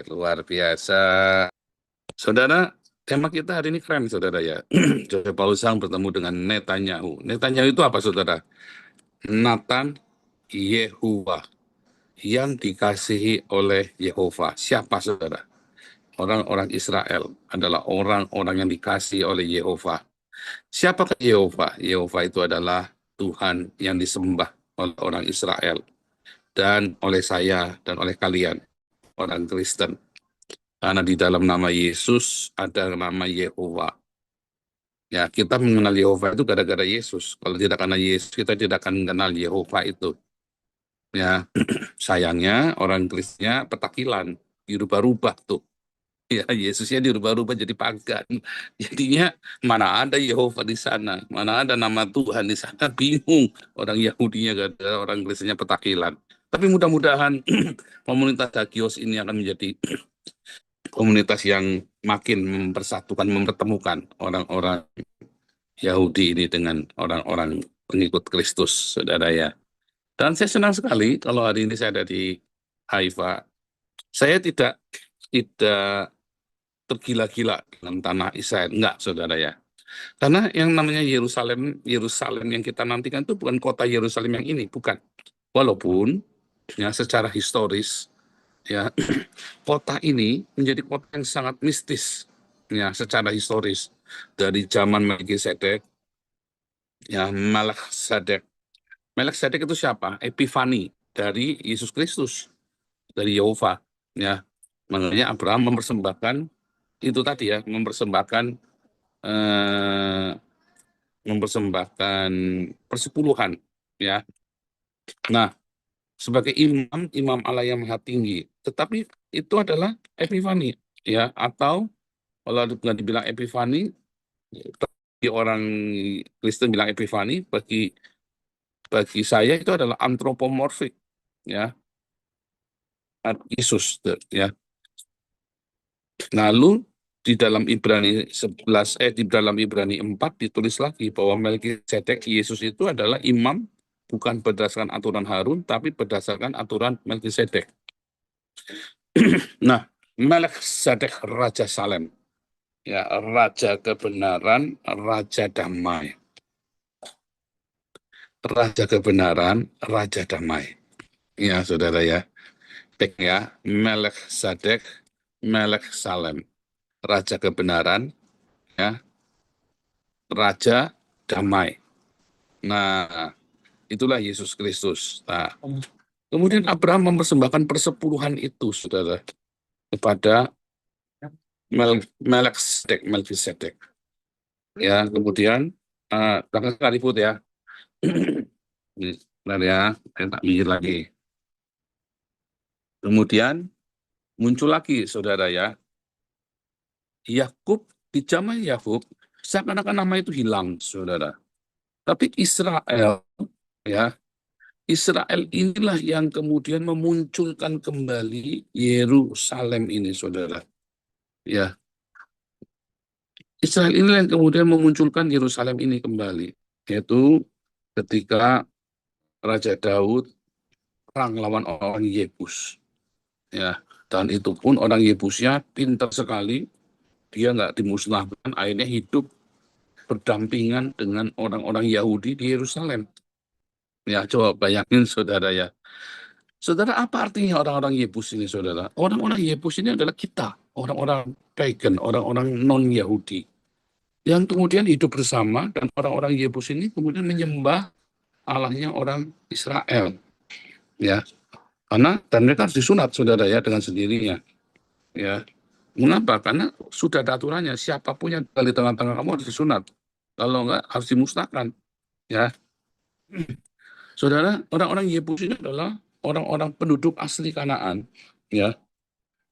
luar biasa. Saudara, tema kita hari ini keren, saudara ya. Joseph Paulus bertemu dengan Netanyahu. Netanyahu itu apa, saudara? Nathan Yehuwa, yang dikasihi oleh Yehova. Siapa, saudara? Orang-orang Israel adalah orang-orang yang dikasihi oleh Yehova. Siapakah Yehova? Yehova itu adalah Tuhan yang disembah oleh orang Israel dan oleh saya dan oleh kalian, orang Kristen. Karena di dalam nama Yesus ada nama Yehova. Ya, kita mengenal Yehova itu gara-gara Yesus. Kalau tidak karena Yesus, kita tidak akan mengenal Yehova itu. Ya, sayangnya orang Kristennya petakilan, dirubah-rubah tuh. Ya, Yesusnya dirubah-rubah jadi pagan. Jadinya mana ada Yehova di sana, mana ada nama Tuhan di sana, bingung orang Yahudinya, gara-gara orang Kristennya petakilan. Tapi mudah-mudahan komunitas Hagios ini akan menjadi komunitas yang makin mempersatukan, mempertemukan orang-orang Yahudi ini dengan orang-orang pengikut Kristus, saudara ya. Dan saya senang sekali kalau hari ini saya ada di Haifa. Saya tidak tergila-gila dengan tanah Israel, enggak, saudara ya. Karena yang namanya Yerusalem, Yerusalem yang kita nantikan itu bukan kota Yerusalem yang ini, bukan. Walaupun ya secara historis ya kota ini menjadi kota yang sangat mistis ya secara historis dari zaman Melkisedek ya. Melkisedek itu siapa? Epifani dari Yesus Kristus, dari Yehova ya. Makanya Abraham mempersembahkan itu tadi ya, eh, mempersembahkan persepuluhan ya. Nah, sebagai imam Allah yang maha tinggi, tetapi itu adalah Epifani ya, atau kalau nggak dibilang Epifani, bagi orang Kristen bilang Epifani, bagi saya itu adalah antropomorfik ya, Yesus ya. Lalu di dalam Ibrani 11 di dalam Ibrani 4 ditulis lagi bahwa Melkisedek, Yesus itu adalah imam bukan berdasarkan aturan Harun tapi berdasarkan aturan Melkisedek. Nah, Melkisedek Raja Salem ya, raja kebenaran, raja damai. Raja kebenaran, raja damai. Ya, saudara ya. Baik ya, Melkisedek, Melek Salem, raja kebenaran, ya, raja damai. Nah, itulah Yesus Kristus. Nah, kemudian Abraham mempersembahkan persepuluhan itu, saudara, kepada Melkisedek. Ya, kemudian, belakang sekali put ya. Ini, bentar ya, saya tak mikir lagi. Kemudian muncul lagi, saudara ya, Yakub. Di zaman Yakub seakan-akan nama itu hilang, saudara. Tapi Israel, ya, Israel inilah yang kemudian memunculkan kembali Yerusalem ini, saudara. Ya, Israel inilah yang kemudian memunculkan Yerusalem ini kembali, yaitu ketika Raja Daud perang lawan orang Yebus. Ya, dan itu pun orang Yebusnya pintar sekali, dia nggak dimusnahkan, akhirnya hidup berdampingan dengan orang-orang Yahudi di Yerusalem. Ya, coba bayangin, saudara ya. Saudara, apa artinya orang-orang Yebus ini, saudara? Orang-orang Yebus ini adalah kita, orang-orang pagan, orang-orang non-Yahudi, yang kemudian hidup bersama, dan orang-orang Yebus ini kemudian menyembah Allahnya orang Israel. Ya, karena dan mereka harus disunat, saudara ya, dengan sendirinya. Ya, mengapa? Karena sudah ada aturannya, siapapun yang tinggal di tengah-tengah kamu harus disunat. Kalau enggak, harus dimusnahkan. Ya, saudara, orang-orang Yebus ini adalah orang-orang penduduk asli Kanaan, ya,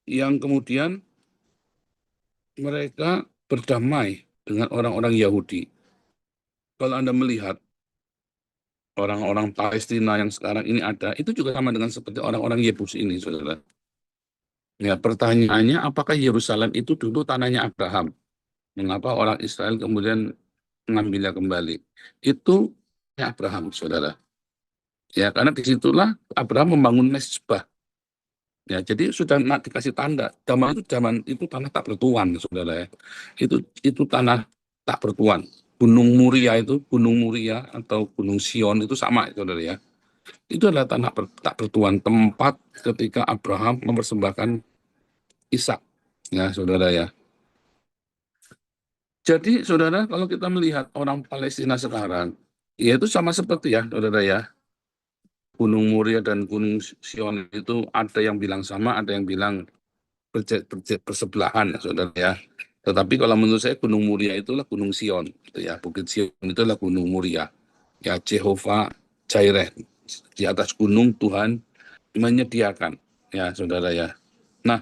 yang kemudian mereka berdamai dengan orang-orang Yahudi. Kalau Anda melihat orang-orang Palestina yang sekarang ini ada, itu juga sama dengan seperti orang-orang Yebus ini, saudara. Ya, pertanyaannya, apakah Yerusalem itu dulu tanahnya Abraham? Mengapa orang Israel kemudian mengambilnya kembali? Itu Abraham, saudara. Ya, karena disitulah Abraham membangun mezbah. Ya, jadi sudah dikasih tanda. Zaman itu tanah tak bertuan, saudara ya. Itu tanah tak bertuan. Gunung Muria atau Gunung Sion itu sama, saudara ya. Itu adalah tanah tak bertuan, tempat ketika Abraham mempersembahkan Ishak, ya saudara ya. Jadi saudara, kalau kita melihat orang Palestina sekarang, ya itu sama seperti ya, saudara ya. Gunung Muria dan Gunung Sion itu ada yang bilang sama, ada yang bilang bersebelahan, ya, saudara ya. Tetapi kalau menurut saya Gunung Muria itulah Gunung Sion, gitu ya. Bukit Sion itulah Gunung Muria. Ya Jehovah Jireh, di atas gunung Tuhan menyediakan, ya saudara ya. Nah,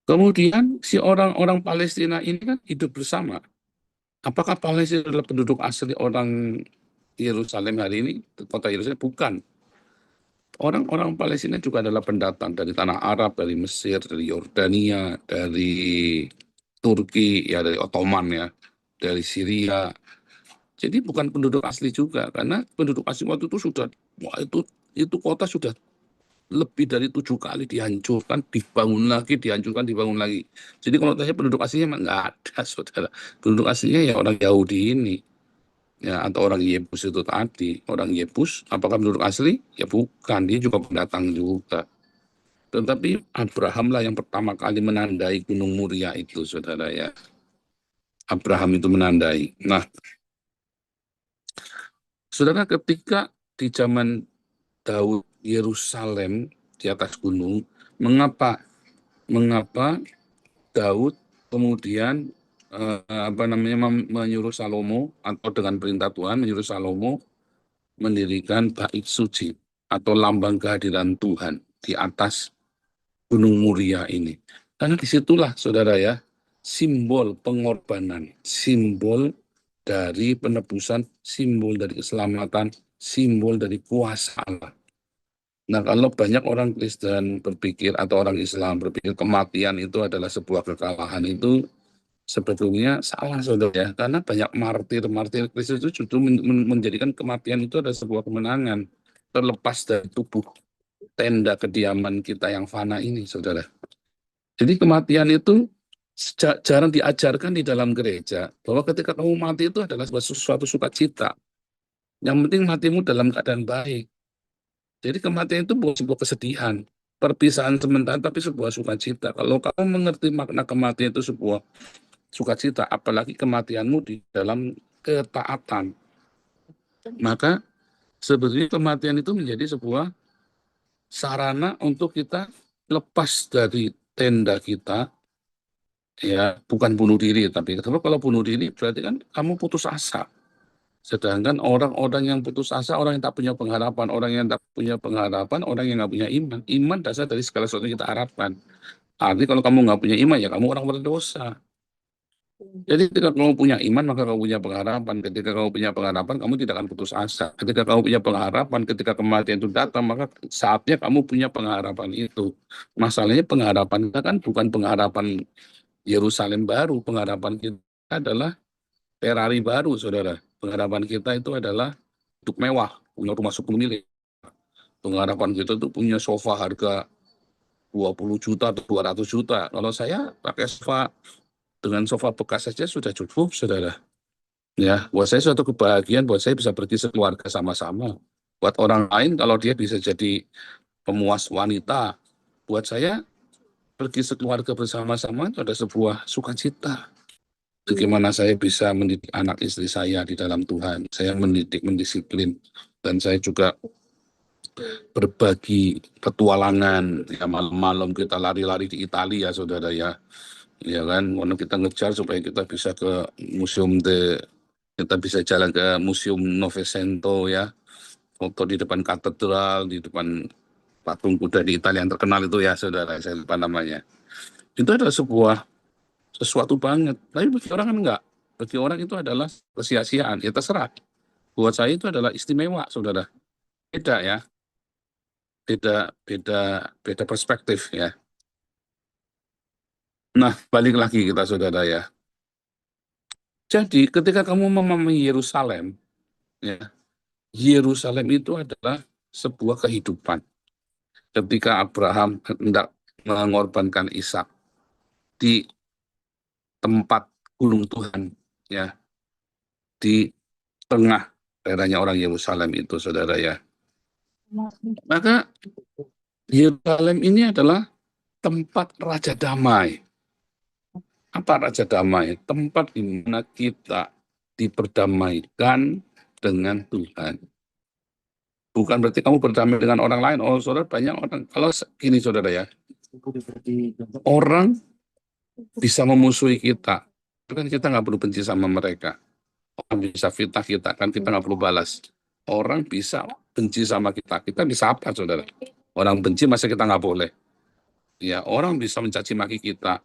kemudian si orang-orang Palestina ini kan hidup bersama. Apakah Palestina adalah penduduk asli orang Yerusalem hari ini, kota Yerusalem? Bukan. Orang-orang Palestina juga adalah pendatang dari tanah Arab, dari Mesir, dari Yordania, dari Turki, ya dari Ottoman ya, dari Syria. Jadi bukan penduduk asli juga, karena penduduk asli waktu itu sudah, wah itu kota sudah lebih dari 7 kali dihancurkan, dibangun lagi, dihancurkan, dibangun lagi. Jadi kalau tanya penduduk aslinya memang nggak ada, saudara. Penduduk aslinya ya orang Yahudi ini, ya atau orang Yebus itu tadi. Orang Yebus, apakah penduduk asli? Ya bukan, dia juga pendatang juga. Tetapi Abraham lah yang pertama kali menandai Gunung Muria itu, saudara ya. Abraham itu menandai. Nah, saudara, ketika di zaman Daud Yerusalem di atas gunung, mengapa mengapa Daud kemudian menyuruh Salomo atau dengan perintah Tuhan menyuruh Salomo mendirikan bait suci atau lambang kehadiran Tuhan di atas Gunung Muria ini. Karena disitulah saudara ya, simbol pengorbanan, simbol dari penebusan, simbol dari keselamatan, simbol dari kuasa Allah. Nah, kalau banyak orang Kristen berpikir atau orang Islam berpikir kematian itu adalah sebuah kekalahan, itu sebetulnya salah, saudara ya. Karena banyak martir Kristus itu justru menjadikan kematian itu adalah sebuah kemenangan, terlepas dari tubuh tenda kediaman kita yang fana ini, saudara. Jadi kematian itu jarang diajarkan di dalam gereja, bahwa ketika kamu mati itu adalah sesuatu sukacita. Yang penting matimu dalam keadaan baik. Jadi kematian itu bukan sebuah kesedihan, perpisahan sementara, tapi sebuah sukacita. Kalau kamu mengerti makna kematian itu sebuah sukacita, apalagi kematianmu di dalam ketaatan, maka sebetulnya kematian itu menjadi sebuah sarana untuk kita lepas dari tenda kita, ya bukan bunuh diri, tapi kalau bunuh diri berarti kan kamu putus asa. Sedangkan orang-orang yang putus asa, orang yang tak punya pengharapan, orang yang tak punya pengharapan, orang yang nggak punya iman. Iman dasar dari segala sesuatu yang kita harapkan. Artinya kalau kamu nggak punya iman, ya kamu orang berdosa. Jadi ketika kamu punya iman, maka kamu punya pengharapan. Ketika kamu punya pengharapan, kamu tidak akan putus asa. Ketika kamu punya pengharapan, ketika kematian itu datang, maka saatnya kamu punya pengharapan itu. Masalahnya pengharapan kita kan bukan pengharapan Yerusalem baru. Pengharapan kita adalah Ferrari baru, saudara. Pengharapan kita itu adalah hidup mewah, punya rumah 10 miliar. Pengharapan kita itu punya sofa harga 20 juta atau 200 juta. Kalau saya pakai sofa dengan sofa bekas saja sudah cukup, saudara. Ya, buat saya suatu kebahagiaan, buat saya bisa pergi sekeluarga sama-sama. Buat orang lain, kalau dia bisa jadi pemuas wanita, buat saya pergi sekeluarga bersama-sama itu ada sebuah sukacita. Bagaimana saya bisa mendidik anak istri saya di dalam Tuhan. Saya mendidik, mendisiplin. Dan saya juga berbagi petualangan. Ya, malam-malam kita lari-lari di Italia, saudara ya. Ya kan, karena kita ngejar supaya kita bisa ke kita bisa jalan ke Museum Novecento ya, foto di depan katedral, di depan patung kuda di Italia yang terkenal itu ya, saudara, saya lupa namanya. Itu adalah sesuatu banget. Tapi bagi orang kan enggak. Bagi orang itu adalah kesia-siaan. Ya terserah. Buat saya itu adalah istimewa, saudara. Beda ya, beda beda beda perspektif ya. Nah, balik lagi kita, saudara ya. Jadi ketika kamu memahami Yerusalem, ya, Yerusalem itu adalah sebuah kehidupan. ketika Abraham hendak mengorbankan Ishak di tempat gunung Tuhan, ya, di tengah daerahnya orang Yerusalem itu, saudara ya. Maka Yerusalem ini adalah tempat Raja Damai. Apa Raja Damai? Tempat di mana kita diperdamaikan dengan Tuhan. Bukan berarti kamu berdamai dengan orang lain. Oh, saudara, banyak orang. Kalau gini, saudara ya, orang bisa memusuhi kita. Kan kita nggak perlu benci sama mereka. Orang bisa fitnah kita, kan kita nggak perlu balas. Orang bisa benci sama kita bisa apa, saudara? Orang benci masa kita nggak boleh? Ya, orang bisa mencaci maki kita.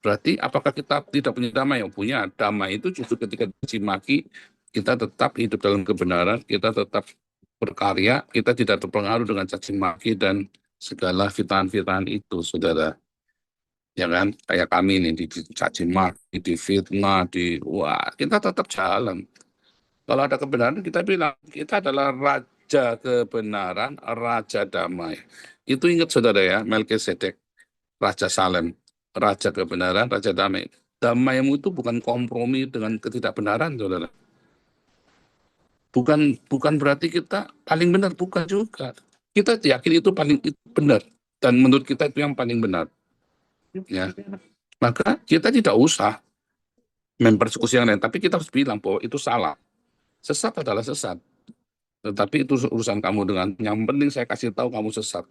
Berarti apakah kita tidak punya damai? Yang punya damai itu justru ketika dicaci maki, kita tetap hidup dalam kebenaran, kita tetap berkarya, kita tidak terpengaruh dengan caci maki dan segala fitnah-fitnah itu, saudara. Ya kan, kayak kami nih dicaci maki, difitnah, wah, kita tetap jalan. Kalau ada kebenaran, kita bilang kita adalah raja kebenaran, raja damai. Itu ingat, saudara ya, Melkisedek, raja Salem, raja kebenaran, raja damai. Damaimu itu bukan kompromi dengan ketidakbenaran, saudara. Bukan berarti kita paling benar, bukan juga. Kita yakin itu paling itu benar, dan menurut kita itu yang paling benar. Ya, maka kita tidak usah mempersekusi yang lain, tapi kita harus bilang bahwa itu salah. Sesat adalah sesat. Tetapi itu urusan kamu dengan, yang penting saya kasih tahu kamu sesat.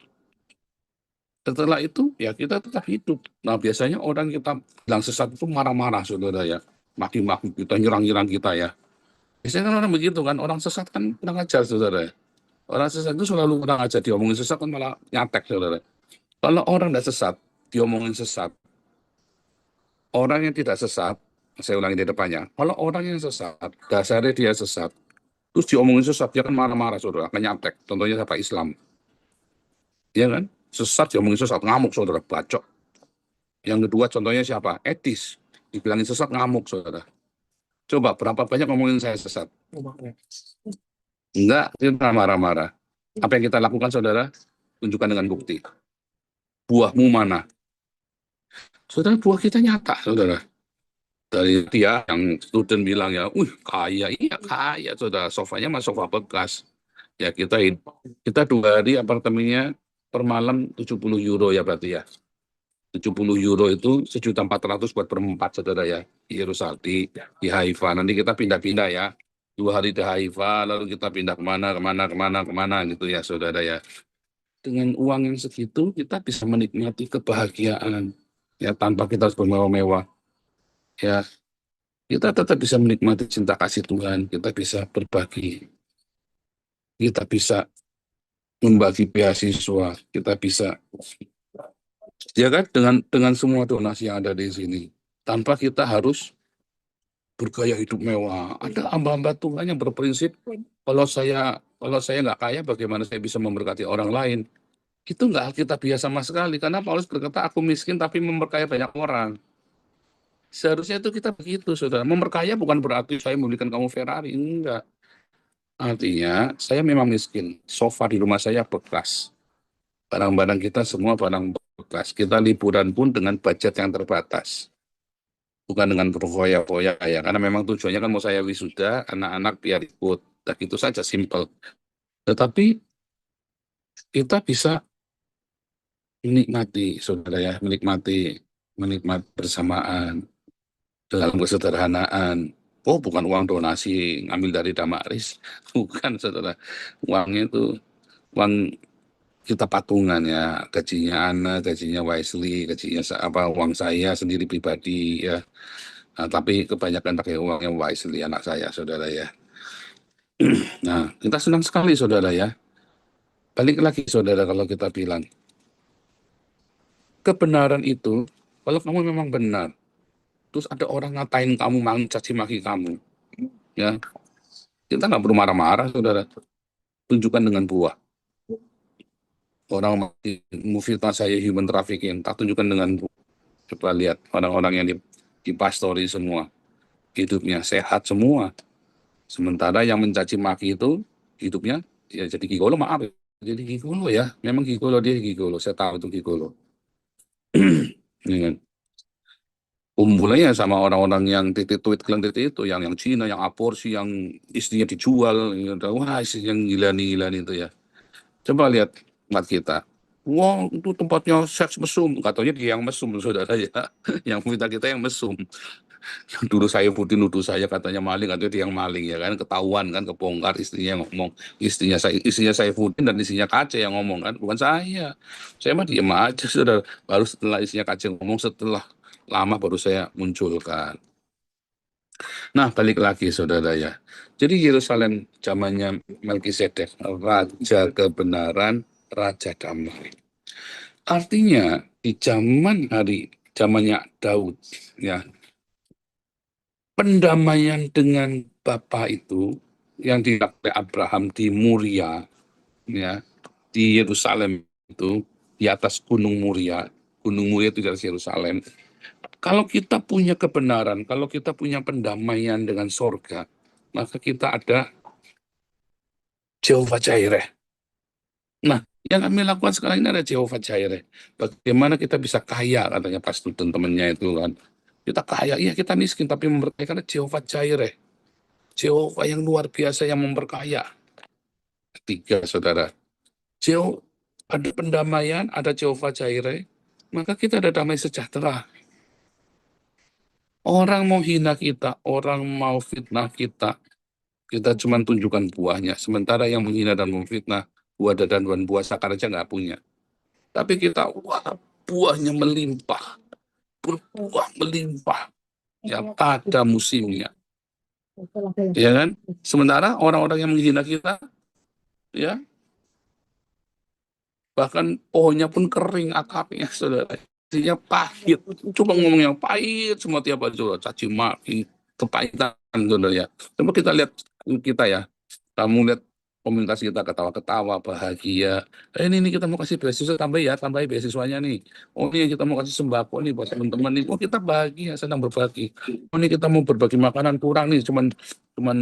Setelah itu, ya kita tetap hidup. Nah, biasanya orang kita bilang sesat itu marah-marah, saudara ya. Maki-maki kita, nyerang-nyerang kita ya. Biasanya kan orang begitu kan, orang sesat kan kurang ajar, saudara ya. Orang sesat itu selalu kurang ajar, diomongin sesat kan malah nyatek, saudara. Kalau orang tidak sesat, diomongin sesat. Orang yang tidak sesat, saya ulangi di depannya, kalau orang yang sesat, dasarnya dia sesat, terus diomongin sesat, dia kan marah-marah, saudara, akan nyatek. Contohnya siapa? Islam. Iya kan? Sesat, diomongin sesat, ngamuk, saudara, bacok. Yang kedua contohnya siapa? Etis. Dibilangin sesat, ngamuk, saudara. Coba, berapa banyak ngomongin saya sesat? Enggak, kita marah-marah. Apa yang kita lakukan, saudara? Tunjukkan dengan bukti. Buahmu mana? Saudara, buah kita nyata, saudara. Dari dia yang student bilang ya, kaya, iya kaya, saudara. Sofanya mah sofa bekas. Ya kita 2 hari apartemennya per malam 70 euro ya berarti ya. 70 euro itu 1.400.000 buat berempat, saudara ya, di Yerusalem, di Haifa. Nanti kita pindah-pindah ya, 2 hari di Haifa, lalu kita pindah kemana gitu ya, saudara ya. Dengan uang yang segitu kita bisa menikmati kebahagiaan ya, tanpa kita harus bermewah-mewah ya. Kita tetap bisa menikmati cinta kasih Tuhan, kita bisa berbagi, kita bisa membagi beasiswa, kita bisa, ya kan, dengan semua donasi yang ada di sini, tanpa kita harus bergaya hidup mewah. Ada hamba-hamba Tuhan yang berprinsip, kalau saya nggak kaya, bagaimana saya bisa memberkati orang lain? Itu nggak alkitabiah sama sekali, karena Paulus berkata, aku miskin tapi memperkaya banyak orang. Seharusnya itu kita begitu, saudara. Memperkaya bukan berarti saya membelikan kamu Ferrari, enggak. Artinya, saya memang miskin. Sofa di rumah saya bekas. Barang-barang kita semua barang bekas. Kita liburan pun dengan budget yang terbatas. Bukan dengan berfoya-foya ya, karena memang tujuannya kan mau saya wisuda, anak-anak biar ikut. Dan itu saja, simple. Tetapi kita bisa menikmati, saudara ya, menikmati bersamaan dalam kesederhanaan. Oh, bukan uang donasi ngambil dari Damaris, bukan, saudara. Uangnya itu uang kita patungan ya, gajinya Ana, gajinya Wesley, gajinya uang saya sendiri pribadi ya. Nah, tapi kebanyakan pakai uangnya Wesley, anak saya, saudara ya. Nah, kita senang sekali, saudara ya. Balik lagi, saudara, kalau kita bilang kebenaran itu, kalau kamu memang benar, terus ada orang ngatain kamu, caci maki kamu, ya, kita nggak perlu marah-marah, saudara. Tunjukkan dengan buah. Orang mau fitnah saya human trafficking, tak tunjukkan dengan buah. Coba lihat orang-orang yang dipastori semua, hidupnya sehat semua. Sementara yang mencaci maki itu hidupnya ya jadi gigolo, maaf Jadi gigolo ya, memang gigolo, dia gigolo. Saya tahu itu gigolo. Ya kan? Kumpulannya sama orang-orang yang titik tweet klan titik itu, yang Cina, yang aborsi, yang istrinya dijual, wah istri yang gila nih itu ya. Coba lihat tempat kita. Wah, itu tempatnya seks mesum. Katanya dia yang mesum, saudara ya. Yang minta kita yang mesum. Yang dulu saya Putih nuduh saya katanya maling, katanya dia yang maling ya kan. Ketahuan kan, kebongkar istrinya ngomong. Istrinya saya Putih dan istrinya Kace yang ngomong kan, bukan saya. Saya mah diem aja, saudara. Baru setelah istrinya Kace ngomong, setelah lama baru saya munculkan. Nah, balik lagi saudara ya. Jadi Yerusalem zamannya Melkisedek, Raja Kebenaran, Raja Damai. Artinya di zamannya Daud ya, pendamaian dengan Bapa itu yang dilakukan Abraham di Muria ya, di Yerusalem itu, di atas Gunung Muria. Gunung Muria itu di atas Yerusalem. Kalau kita punya kebenaran, kalau kita punya pendamaian dengan sorga, maka kita ada Jehovah Jireh. Nah, yang kami lakukan sekarang ini ada Jehovah Jireh. Bagaimana kita bisa kaya, katanya pas student temennya itu kan. Kita kaya, iya kita miskin, tapi memberkaya karena Jehovah Jireh. Jehovah yang luar biasa yang memperkaya. Ketiga, saudara. Ada pendamaian, ada Jehovah Jireh, maka kita ada damai sejahtera. Orang mau hina kita, orang mau fitnah kita cuma tunjukkan buahnya. Sementara yang menghina dan memfitnah, buah dan buah sakar aja nggak punya. Tapi kita, wah, buahnya melimpah, berbuah melimpah, ya pada musimnya, ya kan? Sementara orang-orang yang menghina kita, ya bahkan pohonnya pun kering akapnya, saudara. Artinya pahit, coba ngomong yang pahit semua tiap hari, saudara. Caci maki, kepahitan, saudara ya. Coba kita lihat kita ya, kamu lihat komunitas kita ketawa-ketawa, bahagia. Ini kita mau kasih beasiswa, tambah beasiswanya nih. Oh ini kita mau kasih sembako nih buat teman-teman nih. Oh kita bahagia, senang berbagi. Oh ini kita mau berbagi makanan kurang nih, cuman cuman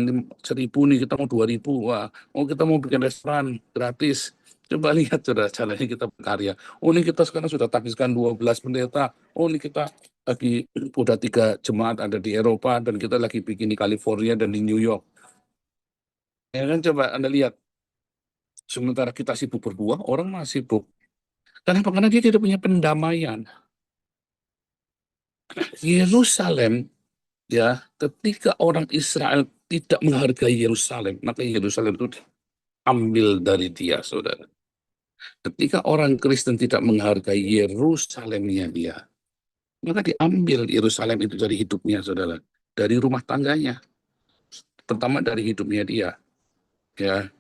1.000 nih, kita mau 2.000. Wah, oh kita mau bikin restoran gratis. Coba lihat sudah caranya kita berkarya. Oh ini kita sekarang sudah takbiskan 12 pendeta. Oh ini kita lagi udah 3 jemaat ada di Eropa dan kita lagi bikin di California dan di New York. Ya kan coba Anda lihat, sementara kita sibuk berbuah, orang masih sibuk. Kenapa? Karena dia tidak punya pendamaian. Yerusalem, ya, ketika orang Israel tidak menghargai Yerusalem, maka Yerusalem itu diambil dari dia, saudara. Ketika orang Kristen tidak menghargai Yerusalemnya dia, maka diambil Yerusalem itu dari hidupnya, saudara. Dari rumah tangganya, pertama dari hidupnya dia. Ya,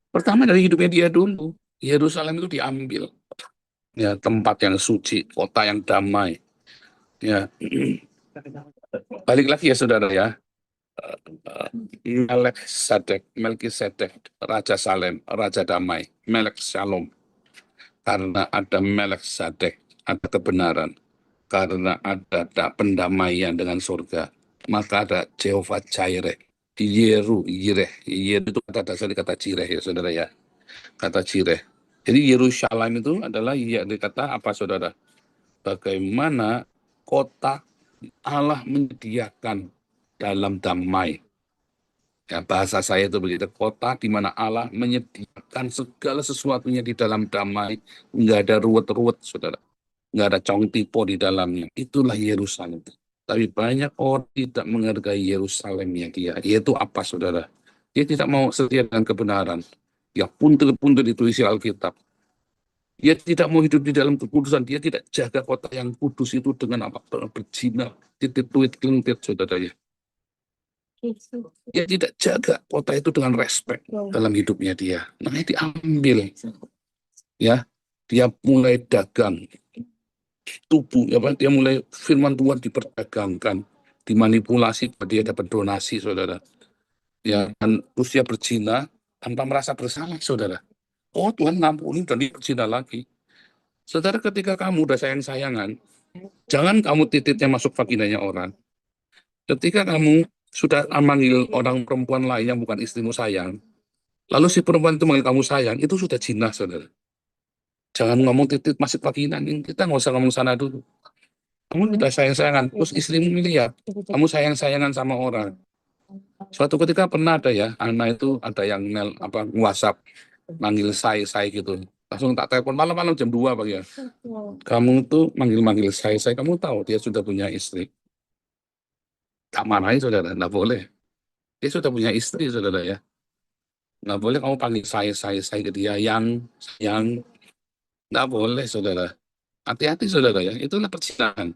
pertama dari hidupnya dia dulu. Yerusalem itu diambil. Ya, tempat yang suci, kota yang damai. Ya, balik lagi ya saudara ya. Melkisedek, Raja Salem, Raja Damai, Melek Shalom. Karena ada Melek Sadek, ada kebenaran. Karena ada pendamaian dengan surga. Maka ada Jehovah Jireh. Di Yireh. Yireh itu kata dasar kata Jireh ya saudara ya. Kata Jireh. Jadi Yerusalem itu adalah ya dikata apa saudara? Bagaimana kota Allah menyediakan dalam damai. Ya, bahasa saya itu begitu, kota di mana Allah menyediakan segala sesuatunya di dalam damai, nggak ada ruwet-ruwet, saudara, nggak ada cong tipo di dalamnya. Itulah Yerusalem. Tapi banyak orang tidak menghargai Yerusalemnya dia. Yaitu apa, saudara? Dia tidak mau setia dengan kebenaran. Ya puntur-puntur ditulis Alkitab. Dia tidak mau hidup di dalam kekudusan. Dia tidak jaga kota yang kudus itu dengan apa? Berzina, titik tuit kelintir, saudara ya. Dia tidak jaga kota itu dengan respek dalam hidupnya dia. Makanya diambil, ya. Dia mulai dagang tubuh, ya Pak. Dia mulai firman Tuhan diperdagangkan, dimanipulasi, dia dapat donasi, saudara. Ya, dan terus dia berzina tanpa merasa bersalah, saudara. Oh Tuhan ngampuni dan dia berzina lagi. Saudara, ketika kamu udah sayang-sayangan, jangan kamu tititnya masuk vaginanya orang. Ketika kamu sudah memanggil orang perempuan lain yang bukan istrimu sayang, Lalu si perempuan itu manggil kamu sayang, itu sudah jinah, saudara. Jangan ngomong titit masih paginan, kita nggak usah ngomong sana dulu. Kamu sudah sayang-sayangan, terus istrimu lihat, kamu sayang-sayangan sama orang. Suatu ketika pernah ada ya, anak itu ada yang WhatsApp, manggil saya gitu. Langsung tak telepon malam-malam jam 2 Pak ya. Kamu tuh manggil-manggil saya, kamu tahu dia sudah punya istri. Tak marahin saudara, nggak boleh. Dia sudah punya istri saudara ya. Nggak boleh kamu panggil saya ke dia, yang, nggak boleh saudara. Hati-hati saudara ya, itulah perzinahan.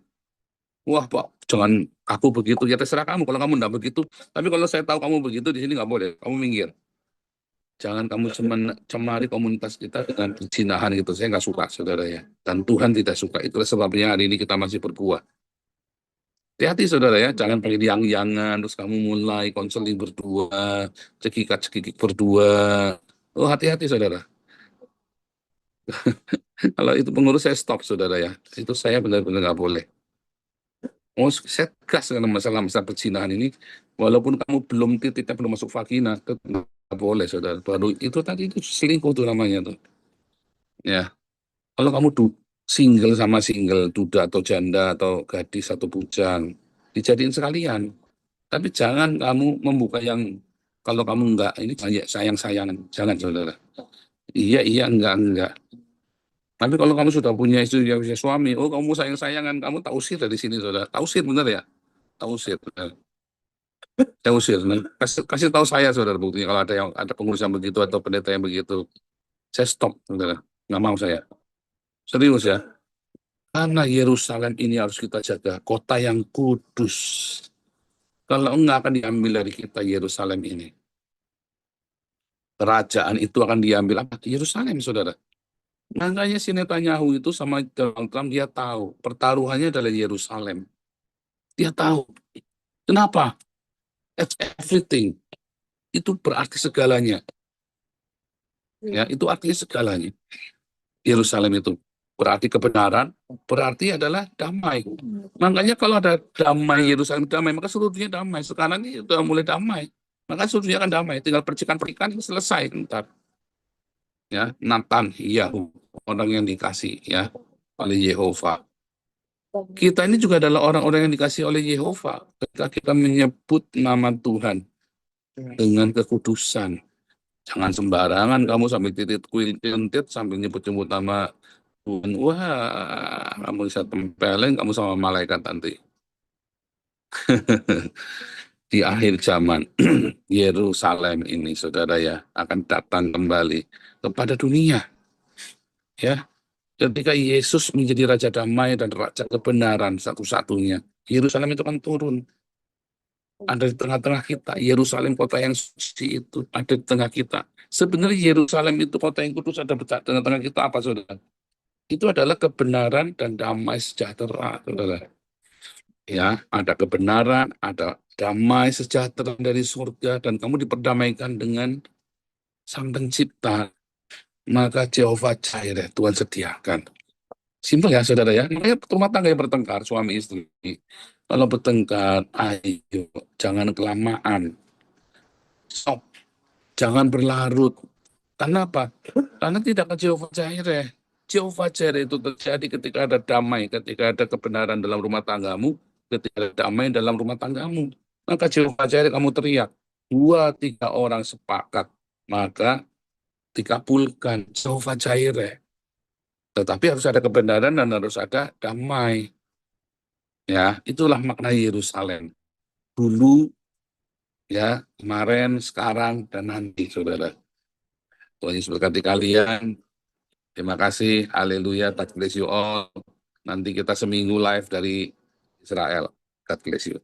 Wah Pak, jangan aku begitu, ya terserah kamu kalau kamu nggak begitu. Tapi kalau saya tahu kamu begitu, di sini nggak boleh, kamu minggir. Jangan kamu cemari komunitas kita dengan perzinahan gitu. Saya nggak suka, saudara ya. Dan Tuhan tidak suka. Itulah sebabnya hari ini kita masih berbuah. Hati-hati, saudara ya. Jangan pakai yang-yangan, terus kamu mulai konseling berdua, cekikak-cekikik berdua. Oh, hati-hati, saudara. Kalau itu pengurus saya stop, saudara ya. Itu saya benar-benar nggak boleh. Oh, saya tegas dengan masalah-masalah perzinahan ini. Walaupun kamu titiknya belum masuk vagina, tetap nggak boleh, saudara. Baru itu tadi itu selingkuh tuh namanya tuh. Ya. Kalau kamu single sama single, duda atau janda atau gadis atau bujang, dijadiin sekalian. Tapi jangan kamu membuka yang kalau kamu enggak, ini banyak sayang-sayangan. Jangan, saudara. Iya, iya, enggak. Tapi kalau kamu sudah punya istri, yang punya suami, oh kamu sayang-sayangan, kamu tausir dari sini, saudara. Tausir, benar ya? Tausir, benar. Tausir. Nah, kasih tahu saya, saudara, buktinya. Kalau ada pengurus yang begitu atau pendeta yang begitu, saya stop, saudara. Nggak mau saya. Serius ya. Karena Yerusalem ini harus kita jaga, kota yang kudus. Kalau enggak akan diambil dari kita Yerusalem ini. Kerajaan itu akan diambil apa? Yerusalem, saudara. Makanya si Netanyahu itu sama Donald Trump, dia tahu pertaruhannya adalah Yerusalem. Dia tahu. Kenapa? It's everything. Itu berarti segalanya. Ya, itu artinya segalanya. Yerusalem itu berarti kebenaran, berarti adalah damai. Makanya kalau ada damai Yerusalem damai, maka seluruh dunia damai. Sekarang ini sudah mulai damai, maka seluruh dunia akan damai. Tinggal percikan-percikan selesai ntar. Ya, Nathan, Yahu, orang yang dikasih ya oleh Yehova. Kita ini juga adalah orang-orang yang dikasih oleh Yehova. Ketika kita menyebut nama Tuhan dengan kekudusan, jangan sembarangan kamu sambil titit kuintit sambil nyebut-nyebut nama Tuhan. Wah, kamu bisa tempelin kamu sama malaikat nanti. Di akhir zaman, Yerusalem ini, saudara ya, akan datang kembali kepada dunia. Ya, ketika Yesus menjadi Raja Damai dan Raja Kebenaran satu-satunya, Yerusalem itu akan turun. Ada di tengah-tengah kita. Yerusalem kota yang suci itu ada di tengah kita. Sebenarnya Yerusalem itu kota yang kudus ada di tengah-tengah kita apa, saudara? Itu adalah kebenaran dan damai sejahtera, saudara. Ya, ada kebenaran, ada damai sejahtera dari surga, dan kamu diperdamaikan dengan Sang Pencipta. Maka Jehovah Jireh, Tuhan sediakan. Simpel ya, saudara ya. Makanya rumah tangga yang bertengkar, suami istri. Kalau bertengkar, ayo, jangan kelamaan. Stop, jangan berlarut. Karena apa? Karena tidak ke Jehovah Jireh. Jehovah Jireh itu terjadi ketika ada damai, ketika ada kebenaran dalam rumah tanggamu, ketika ada damai dalam rumah tanggamu. Maka Jehovah Jireh kamu teriak. 2, 3 orang sepakat. Maka dikabulkan Jehovah Jireh. Tetapi harus ada kebenaran dan harus ada damai. Ya, itulah makna Yerusalem. Dulu, ya, kemarin, sekarang, dan nanti, saudara. Tuhan Yesus berkati kalian. Terima kasih. Haleluya. God bless you all. Nanti kita seminggu live dari Israel. God bless you.